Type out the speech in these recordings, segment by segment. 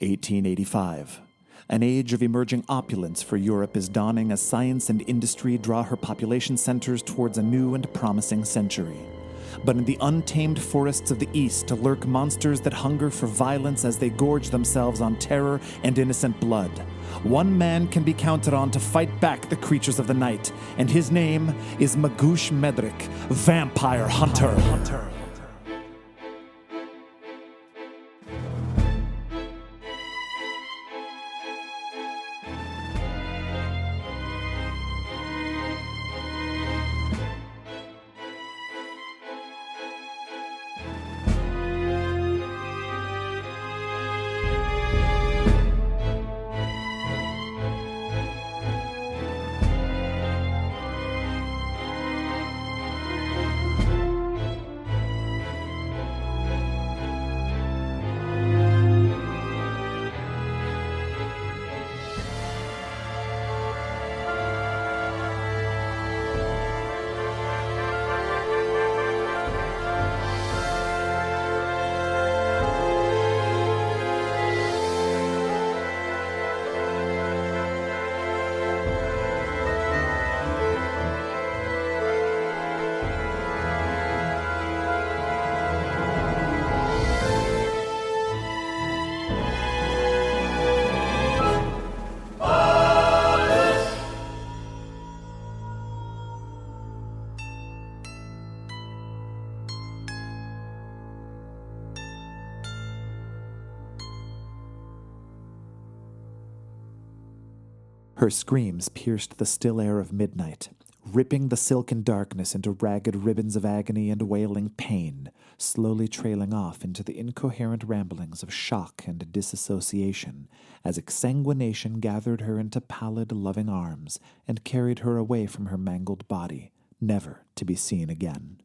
1885. An age of emerging opulence for Europe is dawning as science and industry draw her population centers towards a new and promising century. But in the untamed forests of the East lurk monsters that hunger for violence as they gorge themselves on terror and innocent blood. One man can be counted on to fight back the creatures of the night, and his name is Magoosh Medrek, Vampire Hunter. Her screams pierced the still air of midnight, ripping the silken darkness into ragged ribbons of agony and wailing pain, slowly trailing off into the incoherent ramblings of shock and disassociation as exsanguination gathered her into pallid, loving arms and carried her away from her mangled body, never to be seen again.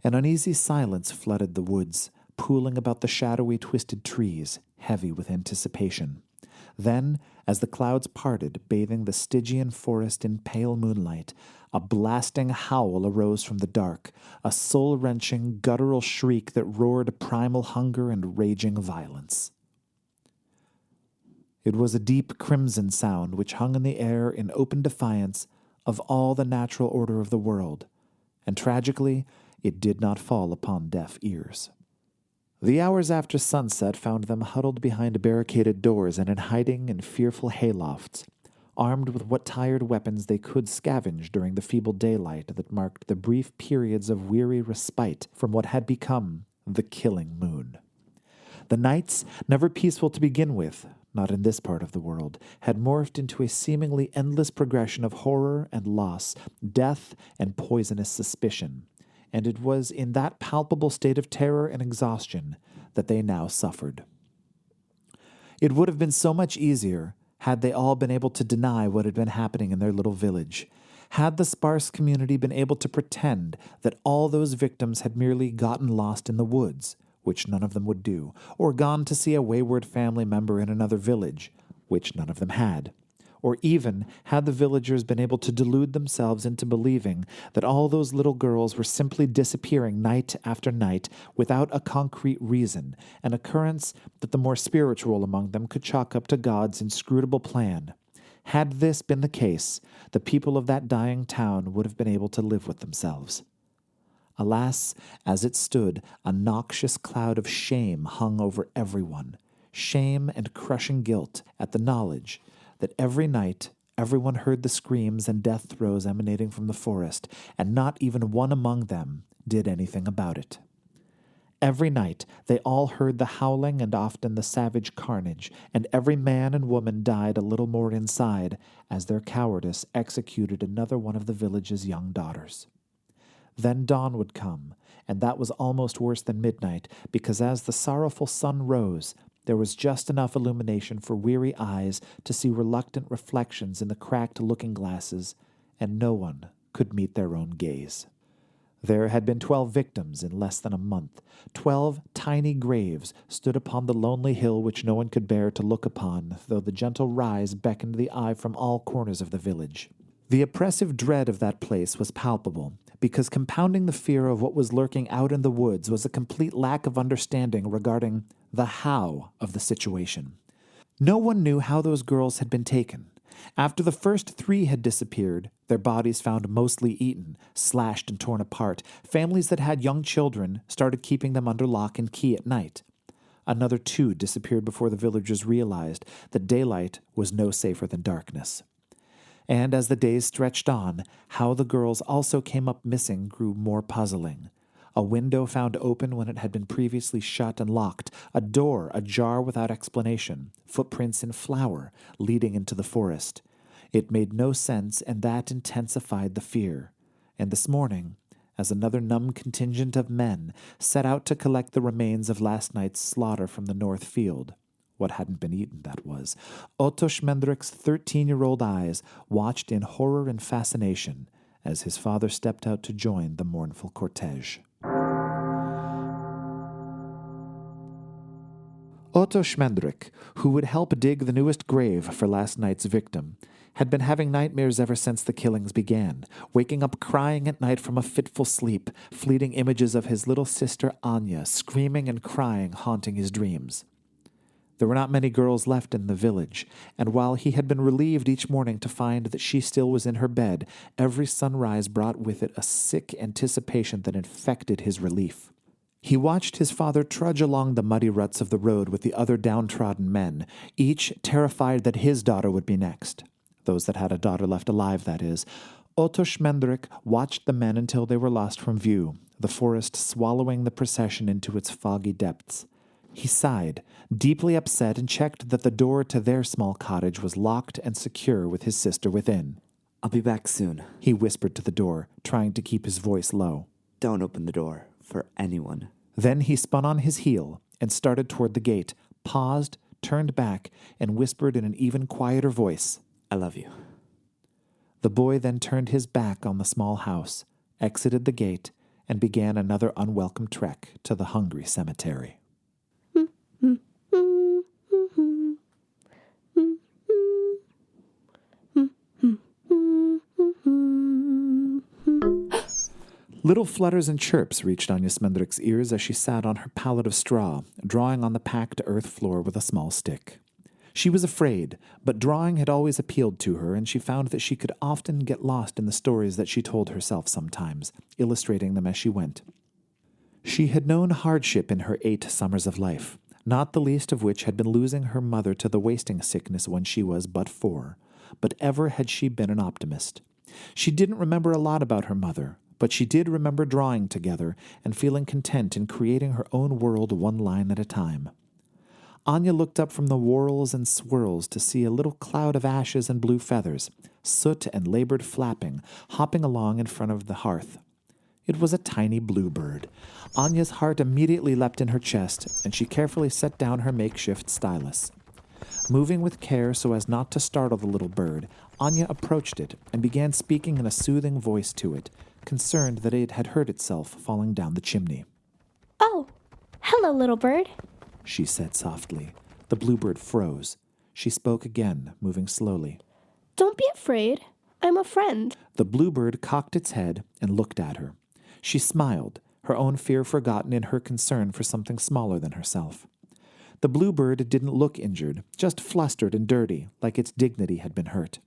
An uneasy silence flooded the woods, pooling about the shadowy, twisted trees, heavy with anticipation. Then, as the clouds parted, bathing the Stygian forest in pale moonlight, a blasting howl arose from the dark, a soul-wrenching, guttural shriek that roared primal hunger and raging violence. It was a deep crimson sound which hung in the air in open defiance of all the natural order of the world, and tragically, it did not fall upon deaf ears. The hours after sunset found them huddled behind barricaded doors and in hiding in fearful haylofts, armed with what tired weapons they could scavenge during the feeble daylight that marked the brief periods of weary respite from what had become the killing moon. The nights, never peaceful to begin with, not in this part of the world, had morphed into a seemingly endless progression of horror and loss, death and poisonous suspicion. And it was in that palpable state of terror and exhaustion that they now suffered. It would have been so much easier had they all been able to deny what had been happening in their little village, had the sparse community been able to pretend that all those victims had merely gotten lost in the woods, which none of them would do, or gone to see a wayward family member in another village, which none of them had. Or even had the villagers been able to delude themselves into believing that all those little girls were simply disappearing night after night without a concrete reason, an occurrence that the more spiritual among them could chalk up to God's inscrutable plan. Had this been the case, the people of that dying town would have been able to live with themselves. Alas, as it stood, a noxious cloud of shame hung over everyone, shame and crushing guilt at the knowledge that every night everyone heard the screams and death throes emanating from the forest, and not even one among them did anything about it. Every night they all heard the howling and often the savage carnage, and every man and woman died a little more inside as their cowardice executed another one of the village's young daughters. Then dawn would come, and that was almost worse than midnight, because as the sorrowful sun rose, there was just enough illumination for weary eyes to see reluctant reflections in the cracked looking-glasses, and no one could meet their own gaze. There had been 12 victims in less than a month. 12 tiny graves stood upon the lonely hill which no one could bear to look upon, though the gentle rise beckoned the eye from all corners of the village. The oppressive dread of that place was palpable, because compounding the fear of what was lurking out in the woods was a complete lack of understanding regarding the how of the situation. No one knew how those girls had been taken. After the first 3 had disappeared, their bodies found mostly eaten, slashed and torn apart, families that had young children started keeping them under lock and key at night. Another 2 disappeared before the villagers realized that daylight was no safer than darkness. And as the days stretched on, how the girls also came up missing grew more puzzling. A window found open when it had been previously shut and locked, a door ajar without explanation, footprints in flower leading into the forest. It made no sense, and that intensified the fear. And this morning, as another numb contingent of men set out to collect the remains of last night's slaughter from the north field, what hadn't been eaten, that was, Otto Schmendrick's 13-year-old eyes watched in horror and fascination as his father stepped out to join the mournful cortege. Otto Schmendrick, who would help dig the newest grave for last night's victim, had been having nightmares ever since the killings began, waking up crying at night from a fitful sleep, fleeting images of his little sister Anya screaming and crying haunting his dreams. There were not many girls left in the village, and while he had been relieved each morning to find that she still was in her bed, every sunrise brought with it a sick anticipation that infected his relief. He watched his father trudge along the muddy ruts of the road with the other downtrodden men, each terrified that his daughter would be next. Those that had a daughter left alive, that is. Otto Schmendrick watched the men until they were lost from view, the forest swallowing the procession into its foggy depths. He sighed, deeply upset, and checked that the door to their small cottage was locked and secure with his sister within. "I'll be back soon," he whispered to the door, trying to keep his voice low. "Don't open the door for anyone." Then he spun on his heel and started toward the gate, paused, turned back, and whispered in an even quieter voice, "I love you." The boy then turned his back on the small house, exited the gate, and began another unwelcome trek to the hungry cemetery. Little flutters and chirps reached Anya Schmendrick's ears as she sat on her pallet of straw, drawing on the packed earth floor with a small stick. She was afraid, but drawing had always appealed to her, and she found that she could often get lost in the stories that she told herself sometimes, illustrating them as she went. She had known hardship in her 8 summers of life, not the least of which had been losing her mother to the wasting sickness when she was but 4, but ever had she been an optimist. She didn't remember a lot about her mother, but she did remember drawing together and feeling content in creating her own world one line at a time. Anya looked up from the whorls and swirls to see a little cloud of ashes and blue feathers, soot and labored flapping, hopping along in front of the hearth. It was a tiny bluebird. Anya's heart immediately leapt in her chest, and she carefully set down her makeshift stylus. Moving with care so as not to startle the little bird, Anya approached it and began speaking in a soothing voice to it, concerned that it had hurt itself falling down the chimney. "Oh, hello, little bird," she said softly. The bluebird froze. She spoke again, moving slowly. "Don't be afraid. I'm a friend." The bluebird cocked its head and looked at her. She smiled, her own fear forgotten in her concern for something smaller than herself. The bluebird didn't look injured, just flustered and dirty, like its dignity had been hurt.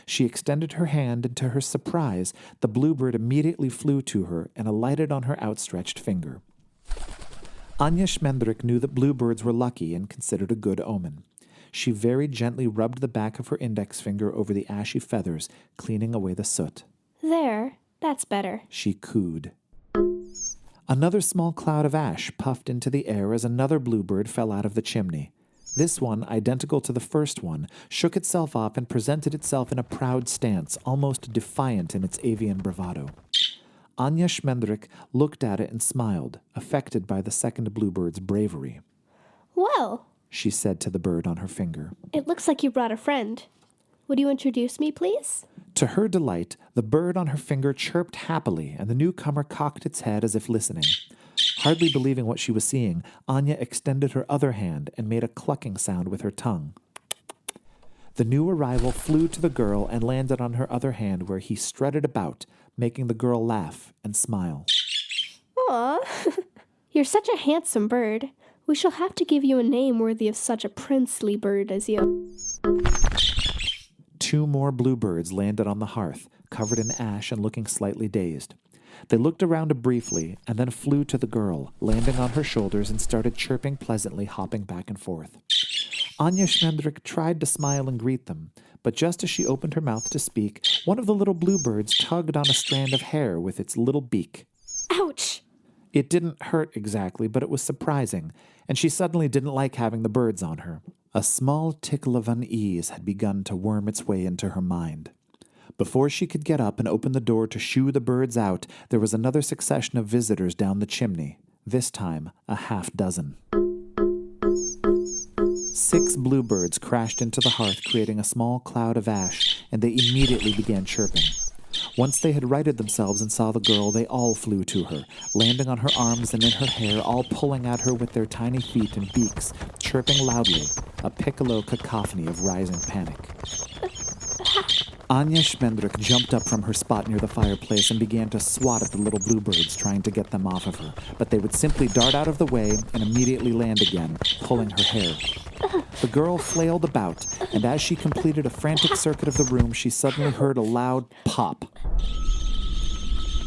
She extended her hand, and to her surprise, the bluebird immediately flew to her and alighted on her outstretched finger. Anya Schmendrick knew that bluebirds were lucky and considered a good omen. She very gently rubbed the back of her index finger over the ashy feathers, cleaning away the soot. "There, that's better," she cooed. Another small cloud of ash puffed into the air as another bluebird fell out of the chimney. This one, identical to the first one, shook itself up and presented itself in a proud stance, almost defiant in its avian bravado. Anya Schmendrick looked at it and smiled, affected by the second bluebird's bravery. "Well," she said to the bird on her finger, "it looks like you brought a friend. Would you introduce me, please?" To her delight, the bird on her finger chirped happily, and the newcomer cocked its head as if listening. Hardly believing what she was seeing, Anya extended her other hand and made a clucking sound with her tongue. The new arrival flew to the girl and landed on her other hand, where he strutted about, making the girl laugh and smile. Aw, you're such a handsome bird. We shall have to give you a name worthy of such a princely bird as you. 2 more bluebirds landed on the hearth, covered in ash and looking slightly dazed. They looked around briefly and then flew to the girl, landing on her shoulders and started chirping pleasantly, hopping back and forth. Anya Schmendrick tried to smile and greet them, but just as she opened her mouth to speak, one of the little bluebirds tugged on a strand of hair with its little beak. Ouch! It didn't hurt exactly, but it was surprising, and she suddenly didn't like having the birds on her. A small tickle of unease had begun to worm its way into her mind. Before she could get up and open the door to shoo the birds out, there was another succession of visitors down the chimney, this time a half dozen. 6 bluebirds crashed into the hearth, creating a small cloud of ash, and they immediately began chirping. Once they had righted themselves and saw the girl, they all flew to her, landing on her arms and in her hair, all pulling at her with their tiny feet and beaks, chirping loudly, a piccolo cacophony of rising panic. Anya Schmendrick jumped up from her spot near the fireplace and began to swat at the little bluebirds, trying to get them off of her, but they would simply dart out of the way and immediately land again, pulling her hair. The girl flailed about, and as she completed a frantic circuit of the room, she suddenly heard a loud pop.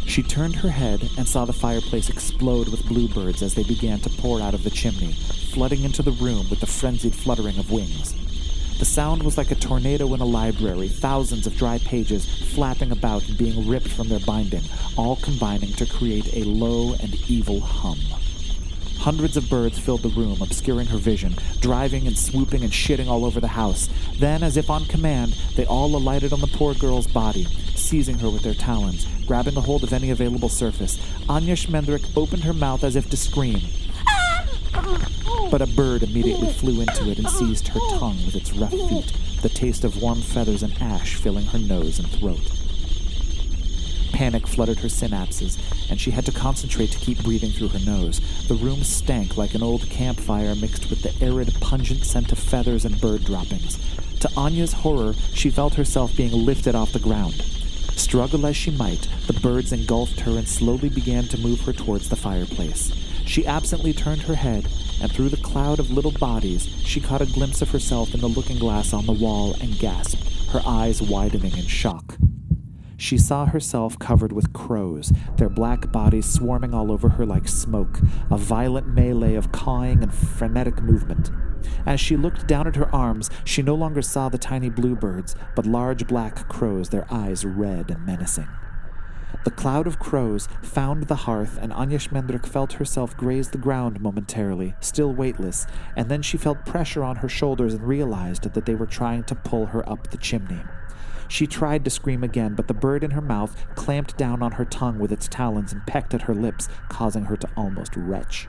She turned her head and saw the fireplace explode with bluebirds as they began to pour out of the chimney, flooding into the room with the frenzied fluttering of wings. The sound was like a tornado in a library, thousands of dry pages flapping about and being ripped from their binding, all combining to create a low and evil hum. Hundreds of birds filled the room, obscuring her vision, driving and swooping and shitting all over the house. Then, as if on command, they all alighted on the poor girl's body, seizing her with their talons, grabbing a hold of any available surface. Anya Schmendrick opened her mouth as if to scream, but a bird immediately flew into it and seized her tongue with its rough feet, the taste of warm feathers and ash filling her nose and throat. Panic flooded her synapses, and she had to concentrate to keep breathing through her nose. The room stank like an old campfire mixed with the arid, pungent scent of feathers and bird droppings. To Anya's horror, she felt herself being lifted off the ground. Struggle as she might, the birds engulfed her and slowly began to move her towards the fireplace. She absently turned her head, and through the cloud of little bodies, she caught a glimpse of herself in the looking glass on the wall and gasped, her eyes widening in shock. She saw herself covered with crows, their black bodies swarming all over her like smoke, a violent melee of cawing and frenetic movement. As she looked down at her arms, she no longer saw the tiny bluebirds, but large black crows, their eyes red and menacing. The cloud of crows found the hearth, and Anya Schmendrick felt herself graze the ground momentarily, still weightless, and then she felt pressure on her shoulders and realized that they were trying to pull her up the chimney. She tried to scream again, but the bird in her mouth clamped down on her tongue with its talons and pecked at her lips, causing her to almost retch.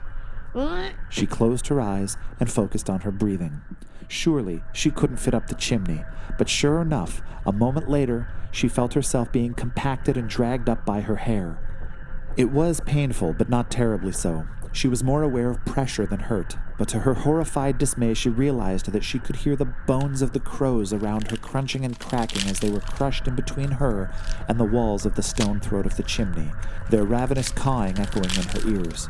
She closed her eyes and focused on her breathing. Surely she couldn't fit up the chimney, but sure enough, a moment later, she felt herself being compacted and dragged up by her hair. It was painful, but not terribly so. She was more aware of pressure than hurt, but to her horrified dismay, she realized that she could hear the bones of the crows around her crunching and cracking as they were crushed in between her and the walls of the stone throat of the chimney, their ravenous cawing echoing in her ears.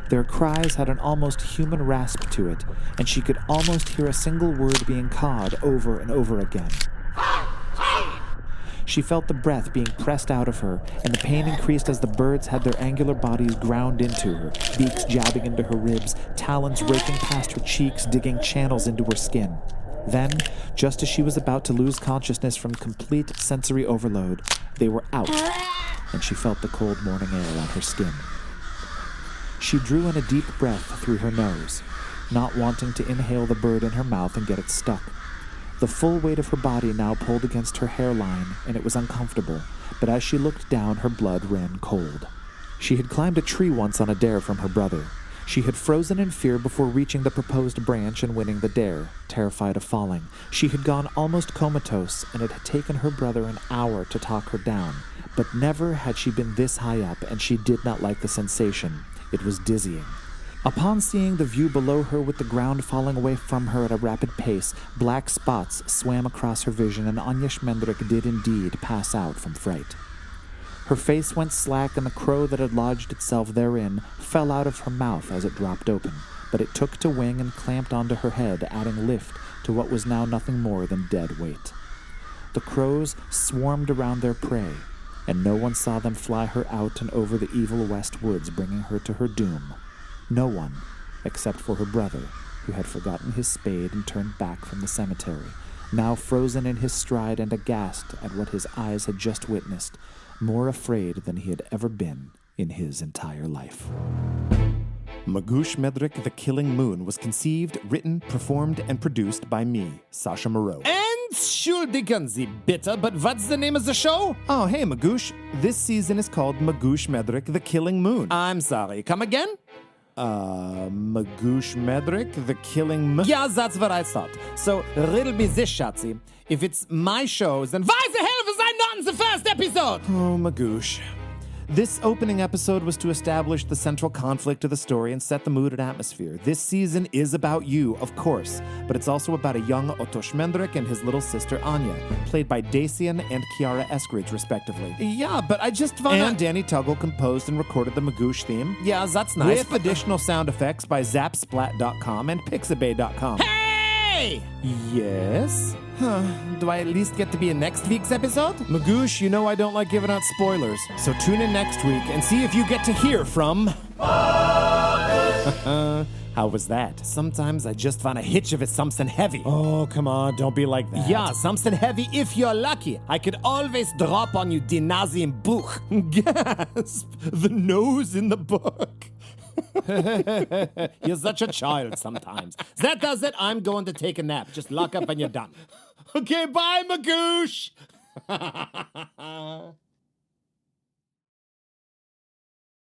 Their cries had an almost human rasp to it, and she could almost hear a single word being cawed over and over again. She felt the breath being pressed out of her, and the pain increased as the birds had their angular bodies ground into her, beaks jabbing into her ribs, talons raking past her cheeks, digging channels into her skin. Then, just as she was about to lose consciousness from complete sensory overload, they were out, and she felt the cold morning air on her skin. She drew in a deep breath through her nose, not wanting to inhale the bird in her mouth and get it stuck. The full weight of her body now pulled against her hairline, and it was uncomfortable, but as she looked down, her blood ran cold. She had climbed a tree once on a dare from her brother. She had frozen in fear before reaching the proposed branch and winning the dare, terrified of falling. She had gone almost comatose, and it had taken her brother an hour to talk her down, but never had she been this high up, and she did not like the sensation. It was dizzying. Upon seeing the view below her with the ground falling away from her at a rapid pace, black spots swam across her vision, and Anya Schmendrick did indeed pass out from fright. Her face went slack, and the crow that had lodged itself therein fell out of her mouth as it dropped open, but it took to wing and clamped onto her head, adding lift to what was now nothing more than dead weight. The crows swarmed around their prey, and no one saw them fly her out and over the evil west woods, bringing her to her doom. No one, except for her brother, who had forgotten his spade and turned back from the cemetery, now frozen in his stride and aghast at what his eyes had just witnessed, more afraid than he had ever been in his entire life. Magoosh Medrek, The Killing Moon was conceived, written, performed, and produced by me, Sasha Mereu. Entschuldigen Sie bitte, but what's the name of the show? Oh, hey, Magoosh. This season is called Magoosh Medrek, The Killing Moon. I'm sorry, come again? Magoosh Medrek, The Killing Moon. Yeah, that's what I thought. So, riddle me this, Schatzi. If it's my show, then why the hell was I not in the first episode? Oh, Magoosh. This opening episode was to establish the central conflict of the story and set the mood and atmosphere. This season is about you, of course, but it's also about a young Otto Schmendrick and his little sister Anya, played by Dacian and Kiara Eskridge, respectively. Yeah, but I just wanna... And Danny Tuggle composed and recorded the Magoosh theme. Yeah, that's nice. With additional sound effects by Zapsplat.com and Pixabay.com. Hey! Yes? Do I at least get to be in next week's episode? Magoosh, you know I don't like giving out spoilers, so tune in next week and see if you get to hear from... How was that? Sometimes I just want a hitch if it's something heavy. Oh, come on, don't be like that. Yeah, something heavy if you're lucky. I could always drop on you die Nase im Buch. Gasp! The nose in the book. You're such a child sometimes. That does it. I'm going to take a nap. Just lock up and you're done. Okay, bye, Magoosh!